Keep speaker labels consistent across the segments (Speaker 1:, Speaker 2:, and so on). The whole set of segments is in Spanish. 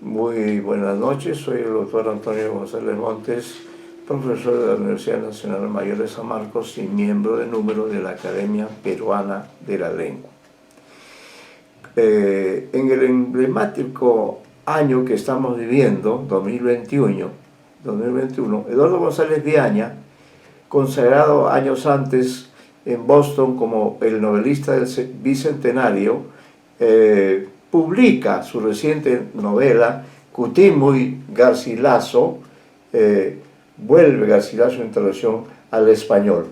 Speaker 1: Muy buenas noches, soy el doctor Antonio González Montes, profesor de la Universidad Nacional Mayor de San Marcos y miembro de número de la Academia Peruana de la Lengua. En el emblemático año que estamos viviendo, 2021, Eduardo González Viaña, consagrado años antes en Boston como el novelista del Bicentenario, publica su reciente novela Cutimuy Garcilaso, vuelve Garcilaso en traducción al español.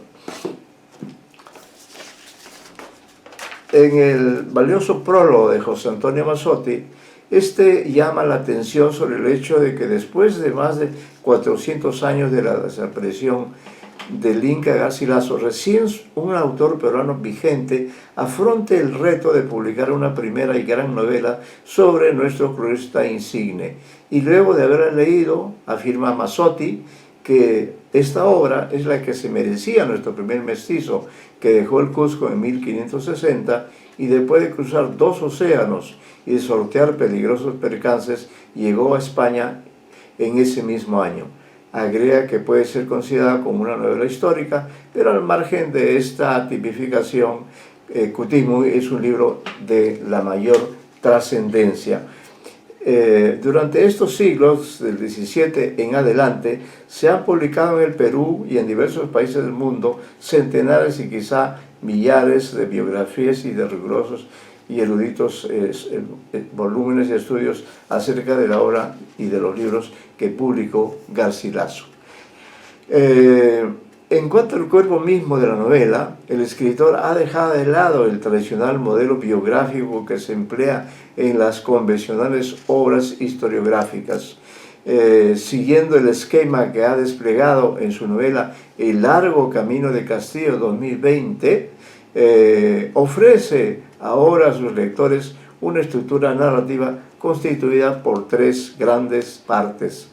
Speaker 1: En el valioso prólogo de José Antonio Mazzotti, este llama la atención sobre el hecho de que después de más de 400 años de la desaparición del Inca Garcilaso, recién un autor peruano vigente afronte el reto de publicar una primera y gran novela sobre nuestro cronista insigne. Y luego de haberla leído, afirma Mazzotti, que esta obra es la que se merecía nuestro primer mestizo, que dejó el Cusco en 1560 y después de cruzar 2 océanos y de sortear peligrosos percances, llegó a España en ese mismo año. Agrega que puede ser considerada como una novela histórica, pero al margen de esta tipificación, Cutimuy es un libro de la mayor trascendencia. Durante estos siglos, del XVII en adelante, se han publicado en el Perú y en diversos países del mundo centenares y quizá millares de biografías y de rigurosos y eruditos volúmenes de estudios acerca de la obra y de los libros que publicó Garcilaso. En cuanto al cuerpo mismo de la novela, el escritor ha dejado de lado el tradicional modelo biográfico que se emplea en las convencionales obras historiográficas. Siguiendo el esquema que ha desplegado en su novela El largo camino de Castillo 2020, ofrece ahora a sus lectores una estructura narrativa constituida por 3 grandes partes.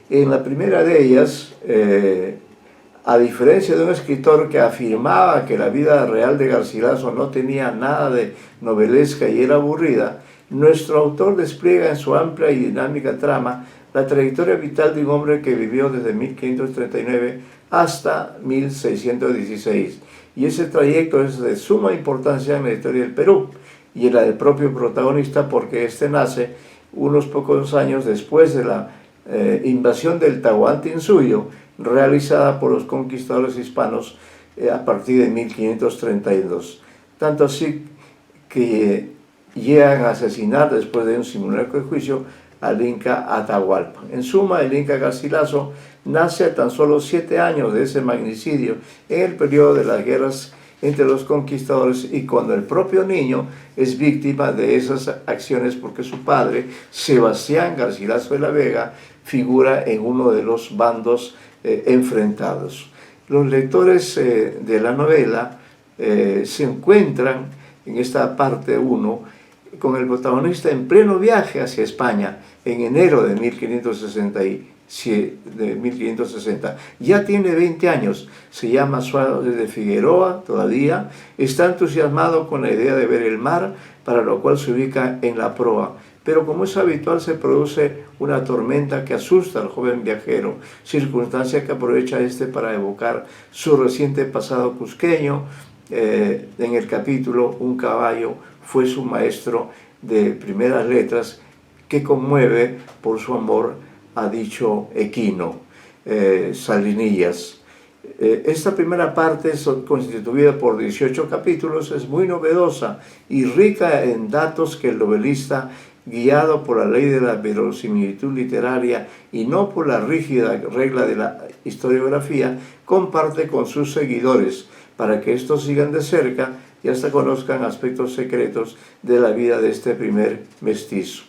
Speaker 1: En la primera de ellas, a diferencia de un escritor que afirmaba que la vida real de Garcilaso no tenía nada de novelesca y era aburrida, nuestro autor despliega en su amplia y dinámica trama la trayectoria vital de un hombre que vivió desde 1539 hasta 1616. Y ese trayecto es de suma importancia en la historia del Perú y en la del propio protagonista, porque este nace unos pocos años después de la invasión del Tahuantinsuyo realizada por los conquistadores hispanos a partir de 1532. Tanto así que llegan a asesinar después de un simulacro de juicio al Inca Atahualpa. En suma, el Inca Garcilaso nace a tan solo 7 años de ese magnicidio en el periodo de las guerras entre los conquistadores y cuando el propio niño es víctima de esas acciones porque su padre, Sebastián Garcilaso de la Vega, figura en uno de los bandos enfrentados. Los lectores de la novela se encuentran en esta parte 1 con el protagonista en pleno viaje hacia España en enero de 1560. Ya tiene 20 años, se llama Suárez de Figueroa todavía, está entusiasmado con la idea de ver el mar, para lo cual se ubica en la proa. Pero como es habitual, se produce una tormenta que asusta al joven viajero, circunstancia que aprovecha para evocar su reciente pasado cusqueño. En el capítulo Un caballo fue su maestro de primeras letras, que conmueve por su amor a dicho equino, Salinillas. Esta primera parte, constituida por 18 capítulos, es muy novedosa y rica en datos que el novelista, guiado por la ley de la verosimilitud literaria y no por la rígida regla de la historiografía, comparte con sus seguidores para que estos sigan de cerca y hasta conozcan aspectos secretos de la vida de este primer mestizo.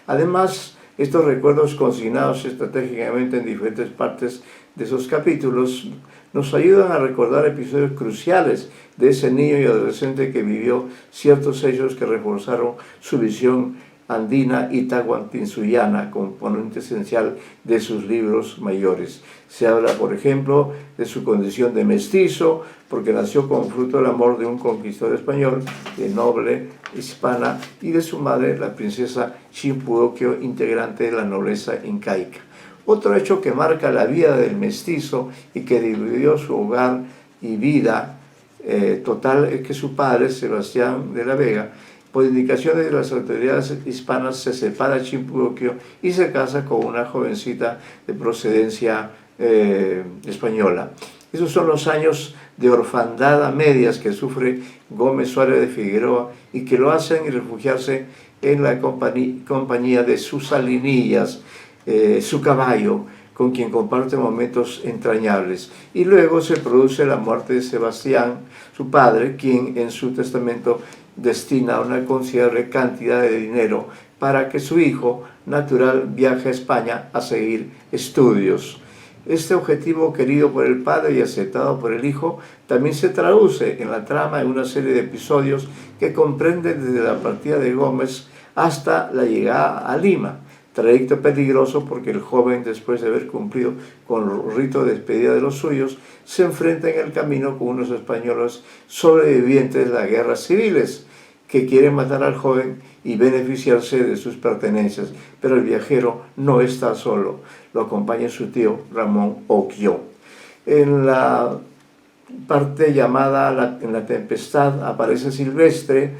Speaker 1: Además, estos recuerdos consignados estratégicamente en diferentes partes de esos capítulos nos ayudan a recordar episodios cruciales de ese niño y adolescente que vivió ciertos hechos que reforzaron su visión andina y tahuantinsullana, componente esencial de sus libros mayores. Se habla, por ejemplo, de su condición de mestizo, porque nació como fruto del amor de un conquistador español, de noble hispana, y de su madre, la princesa Chimpudoquio, integrante de la nobleza incaica. Otro hecho que marca la vida del mestizo y que dividió su hogar y vida total es que su padre, Sebastián de la Vega, por indicaciones de las autoridades hispanas, se separa de Chimpudoquio y se casa con una jovencita de procedencia española. Esos son los años de orfandad a medias que sufre Gómez Suárez de Figueroa y que lo hacen refugiarse en la compañía de sus salinillas, su caballo, con quien comparte momentos entrañables. Y luego se produce la muerte de Sebastián, su padre, quien en su testamento destina una considerable cantidad de dinero para que su hijo natural viaje a España a seguir estudios. Este objetivo querido por el padre y aceptado por el hijo también se traduce en la trama de una serie de episodios que comprenden desde la partida de Gómez hasta la llegada a Lima. Trayecto peligroso porque el joven, después de haber cumplido con el rito de despedida de los suyos, se enfrenta en el camino con unos españoles sobrevivientes de las guerras civiles que quieren matar al joven y beneficiarse de sus pertenencias. Pero el viajero no está solo, lo acompaña su tío Ramón Occhio. En la parte llamada En la tempestad aparece Silvestre.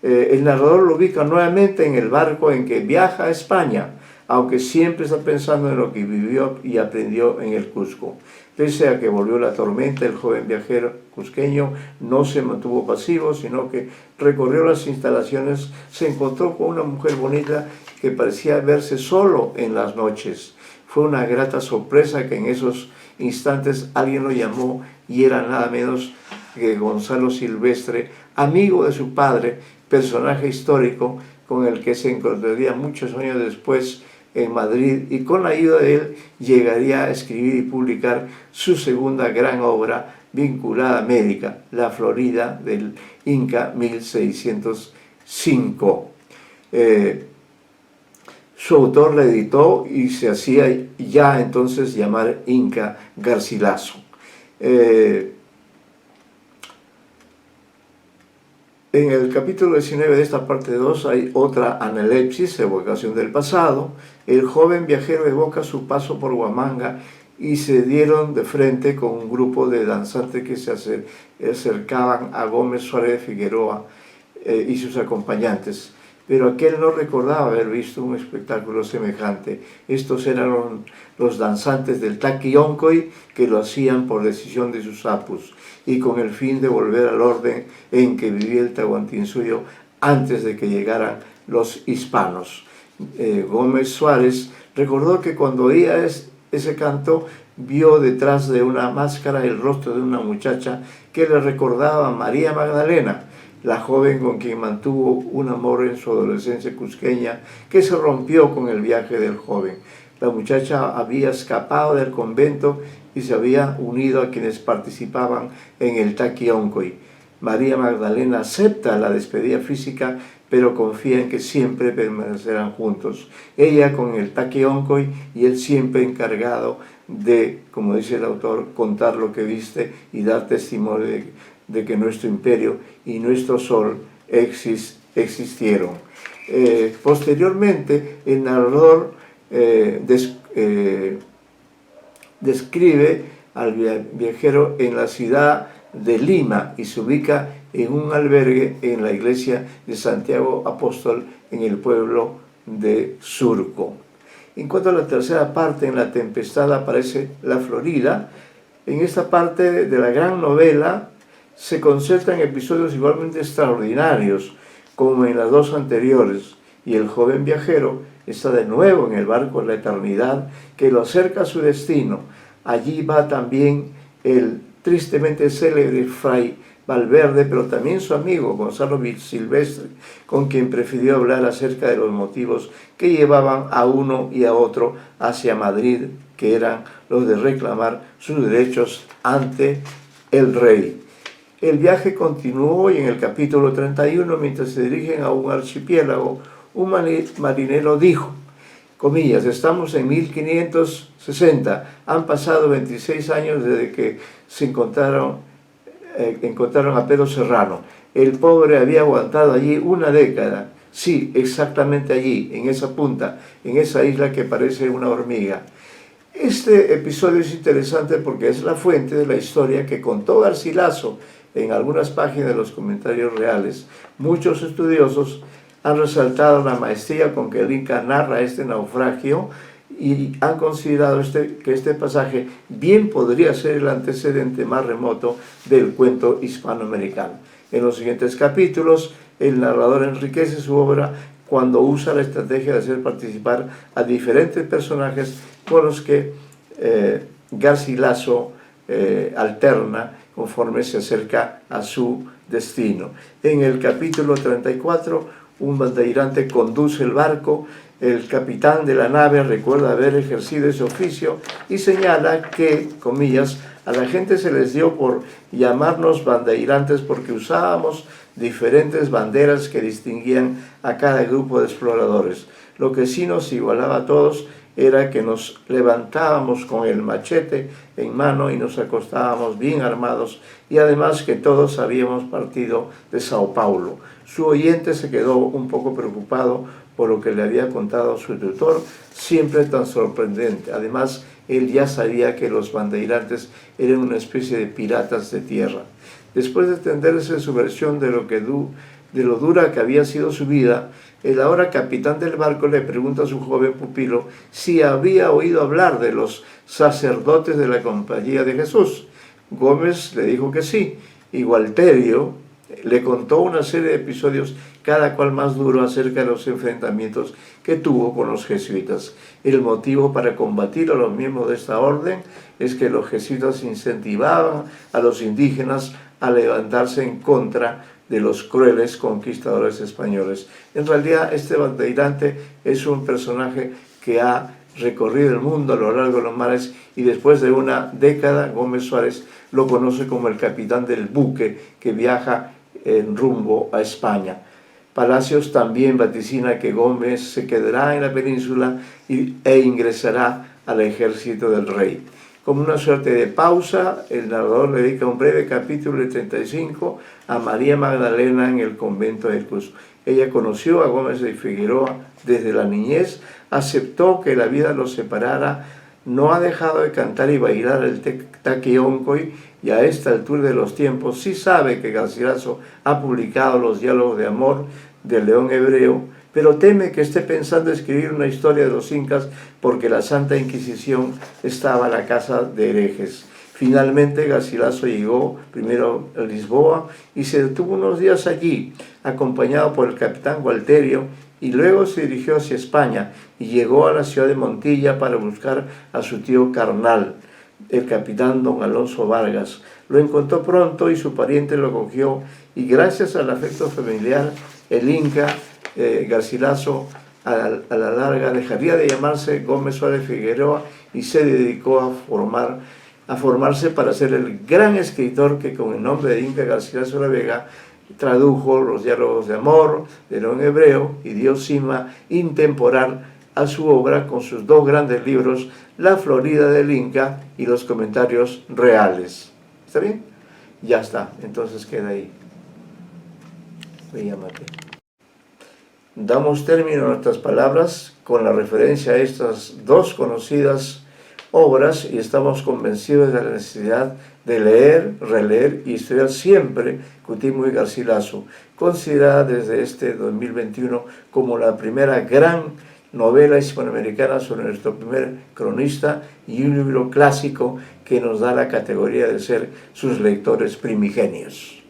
Speaker 1: El narrador lo ubica nuevamente en el barco en que viaja a España, aunque siempre está pensando en lo que vivió y aprendió en el Cusco. Pese a que volvió la tormenta, el joven viajero cusqueño no se mantuvo pasivo, sino que recorrió las instalaciones, se encontró con una mujer bonita que parecía verse solo en las noches. Fue una grata sorpresa que en esos instantes alguien lo llamó y era nada menos que Gonzalo Silvestre, amigo de su padre, personaje histórico con el que se encontraría muchos años después en Madrid y con la ayuda de él llegaría a escribir y publicar su segunda gran obra vinculada a América, La Florida del Inca 1605. Su autor la editó y se hacía ya entonces llamar Inca Garcilaso. En el capítulo 19 de esta parte 2 hay otra analepsis, evocación del pasado. El joven viajero evoca su paso por Huamanga y se dieron de frente con un grupo de danzantes que se acercaban a Gómez Suárez de Figueroa y sus acompañantes. Pero aquel no recordaba haber visto un espectáculo semejante. Estos eran los danzantes del Taqui Oncoy que lo hacían por decisión de sus apus y con el fin de volver al orden en que vivía el Tahuantinsuyo antes de que llegaran los hispanos. Gómez Suárez recordó que cuando oía ese canto vio detrás de una máscara el rostro de una muchacha que le recordaba a María Magdalena, la joven con quien mantuvo un amor en su adolescencia cusqueña que se rompió con el viaje del joven. La muchacha había escapado del convento y se había unido a quienes participaban en el Taqui Oncoy. María Magdalena acepta la despedida física, pero confía en que siempre permanecerán juntos. Ella con el Taqui Oncoy y él siempre encargado de, como dice el autor, contar lo que viste y dar testimonio de que nuestro imperio y nuestro sol existieron. Posteriormente, el narrador describe al viajero en la ciudad de Lima y se ubica en un albergue en la iglesia de Santiago Apóstol en el pueblo de Surco. En cuanto a la tercera parte, en La tempestad aparece La Florida. En esta parte de la gran novela se concentran episodios igualmente extraordinarios como en las dos anteriores, y el joven viajero está de nuevo en el barco de la eternidad que lo acerca a su destino. Allí va también el tristemente célebre Fray Valverde, pero también su amigo Gonzalo Silvestre, con quien prefirió hablar acerca de los motivos que llevaban a uno y a otro hacia Madrid, que eran los de reclamar sus derechos ante el rey. El viaje continuó y en el capítulo 31, mientras se dirigen a un archipiélago, un marinero dijo, comillas, estamos en 1560, han pasado 26 años desde que se encontraron a Pedro Serrano. El pobre había aguantado allí una década. Sí, exactamente allí, en esa punta, en esa isla que parece una hormiga. Este episodio es interesante porque es la fuente de la historia que contó Garcilaso en algunas páginas de los comentarios reales. Muchos estudiosos han resaltado la maestría con que el Inca narra este naufragio y han considerado que este pasaje bien podría ser el antecedente más remoto del cuento hispanoamericano. En los siguientes capítulos, el narrador enriquece su obra cuando usa la estrategia de hacer participar a diferentes personajes con los que Garcilaso alterna conforme se acerca a su destino. En el capítulo 34, un bandeirante conduce el barco. El capitán de la nave recuerda haber ejercido ese oficio y señala que, comillas, a la gente se les dio por llamarnos bandeirantes porque usábamos diferentes banderas que distinguían a cada grupo de exploradores. Lo que sí nos igualaba a todos era que nos levantábamos con el machete en mano y nos acostábamos bien armados, y además que todos habíamos partido de Sao Paulo. Su oyente se quedó un poco preocupado por lo que le había contado su tutor, siempre tan sorprendente. Además, él ya sabía que los bandeirantes eran una especie de piratas de tierra. Después de extenderse su versión de lo dura que había sido su vida, el ahora capitán del barco le pregunta a su joven pupilo si había oído hablar de los sacerdotes de la Compañía de Jesús. Gómez le dijo que sí, y Gualterio le contó una serie de episodios, cada cual más duro, acerca de los enfrentamientos que tuvo con los jesuitas. El motivo para combatir a los miembros de esta orden es que los jesuitas incentivaban a los indígenas a levantarse en contra de los crueles conquistadores españoles. En realidad, este bandeirante es un personaje que ha recorrido el mundo a lo largo de los mares, y después de una década, Gómez Suárez lo conoce como el capitán del buque que viaja en rumbo a España. Palacios también vaticina que Gómez se quedará en la península e ingresará al ejército del rey. Como una suerte de pausa, el narrador le dedica un breve capítulo de 35 a María Magdalena en el convento de Cruz. Ella conoció a Gómez de Figueroa desde la niñez, aceptó que la vida los separara, no ha dejado de cantar y bailar el taquioncoy, y a esta altura de los tiempos sí sabe que Garcilaso ha publicado los diálogos de amor del León Hebreo, pero teme que esté pensando escribir una historia de los incas porque la Santa Inquisición estaba en la casa de herejes. Finalmente Garcilaso llegó primero a Lisboa y se detuvo unos días allí, acompañado por el capitán Gualterio, y luego se dirigió hacia España y llegó a la ciudad de Montilla para buscar a su tío carnal, el capitán don Alonso Vargas. Lo encontró pronto y su pariente lo acogió, y gracias al afecto familiar, el Inca Garcilaso a la larga dejaría de llamarse Gómez Suárez Figueroa y se dedicó a formarse para ser el gran escritor que, con el nombre de Inca Garcilaso de la Vega, tradujo los diálogos de amor del León Hebreo y dio cima intemporal a su obra con sus dos grandes libros, La Florida del Inca y Los Comentarios Reales. ¿Está bien? Ya está, entonces queda ahí. Llámate. Damos término a nuestras palabras con la referencia a estas dos conocidas obras, y estamos convencidos de la necesidad de leer, releer y estudiar siempre Cutimbo y Garcilaso, considerada desde este 2021 como la primera gran novela hispanoamericana sobre nuestro primer cronista, y un libro clásico que nos da la categoría de ser sus lectores primigenios.